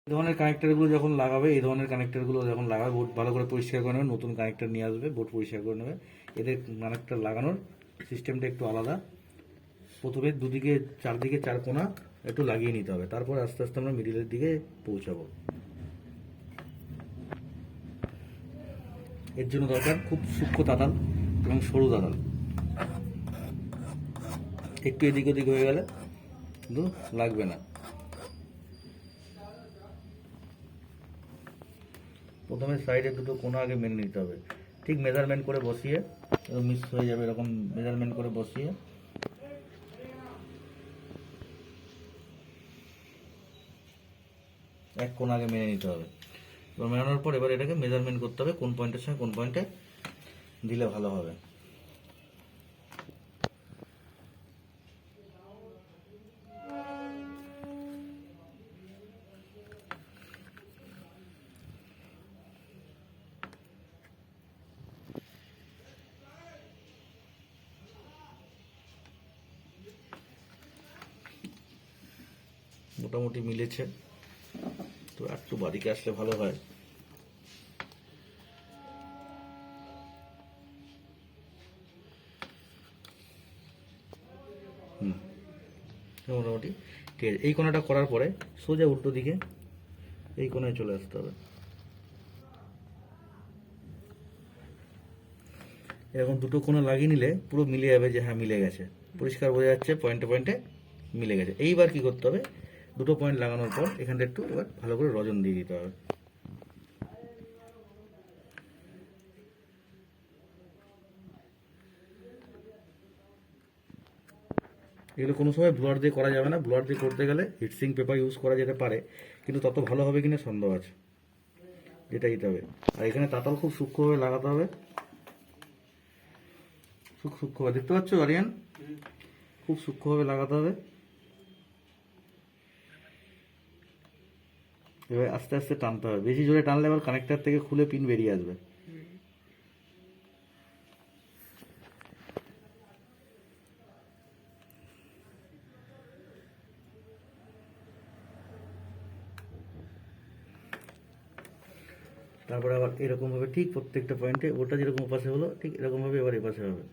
এই ধরনের কানেক্টারগুলো যখন লাগাবে, এই ধরনের কানেক্টারগুলো যখন লাগাবে, বোর্ড ভালো করে পরিষ্কার করে নেবে, নতুন কানেক্টার নিয়ে আসবে, বোর্ড পরিষ্কার করে নেবে। এদের কানেক্টার লাগানোর সিস্টেমটা একটু আলাদা। প্রথমে দুদিকে চারদিকে চার কোণা একটু লাগিয়ে নিতে হবে, তারপর আস্তে আস্তে আমরা মিডিলের দিকে পৌঁছাবো। এর জন্য দরকার খুব সূক্ষ্ম তাতাল এবং সরু তাতাল। একটু এদিক ওদিক হয়ে গেলে কিন্তু লাগবে না। প্রথমে সাইডে দুটো কোণা আগে মেনে নিতে হবে, ঠিক মেজারমেন্ট করে বসিয়ে, মিস হয়ে যাবে এরকম মেজারমেন্ট করে বসিয়ে এক কোণ আগে মেনে নিতে হবে। এবার মেলানোর পর এবার এটাকে মেজারমেন্ট করতে হবে কোন পয়েন্টের সঙ্গে কোন পয়েন্টে দিলে ভালো হবে। মোটামুটি মিলেছে, তো একটু বাদিকে আসলে ভালো হয়। মোটামুটি ঠিক আছে। এই কোণাটা করার পরে সোজা উল্টো দিকে এই কোণায় চলে আসতে হবে। এরকম দুটো কোণা লাগিয়ে নিলে পুরো মিলে যাবে, যে হ্যাঁ মিলে গেছে, পরিষ্কার বোঝা যাচ্ছে পয়েন্টে পয়েন্টে মিলে গেছে। এইবার কি করতে হবে, দুটো পয়েন্ট লাগানোর পর এখানটা একটু এবার ভালো করে রজন দিয়ে দিতে হবে। এগুলো কোনো সময় ব্লোয়ার দিয়ে করা যাবে না, ব্লোয়ার দিয়ে করতে গেলে হিটসিং পেপার ইউজ করা যেতে পারে, কিন্তু তত ভালো হবে কিনা সন্দেহ আছে, যেটা দিতে হবে। আর এখানে তাতাল খুব সূক্ষ্মভাবে লাগাতে হবে, সূক্ষ্মভাবে, দেখতে পাচ্ছ আরিয়ান, খুব সূক্ষ্মভাবে লাগাতে হবে। এবার আস্তে আস্তে টানতে হবে, বেশি জোরে টানলে আবার কানেক্টার থেকে খুলে পিন বেরিয়ে আসবে। তারপরে আবার এরকম ভাবে ঠিক প্রত্যেকটা পয়েন্টে ওটা যেরকম পাশে হলো ঠিক এরকম ভাবে এবার এপাশে হবে।